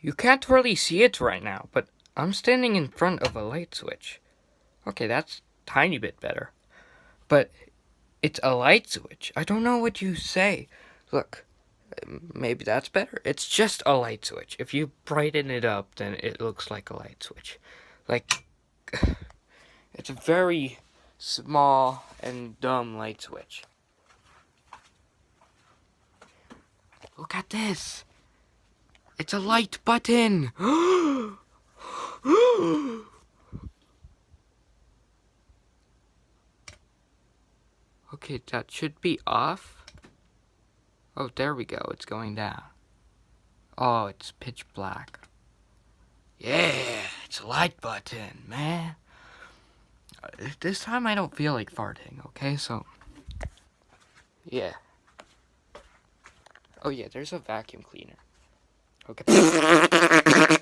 You can't really see it right now, but I'm standing in front of a light switch. Okay, that's a tiny bit better. But it's a light switch. I don't know what you say. Look, maybe that's better. It's just a light switch. If you brighten it up, then it looks like a light switch. Like, it's a very small and dumb light switch. Look at this. It's a light button. Okay, that should be off. Oh, there we go. It's going down. Oh, it's pitch black. Yeah, it's a light button, man. This time I don't feel like farting, okay? So, yeah. Oh, yeah, there's a vacuum cleaner. Okay.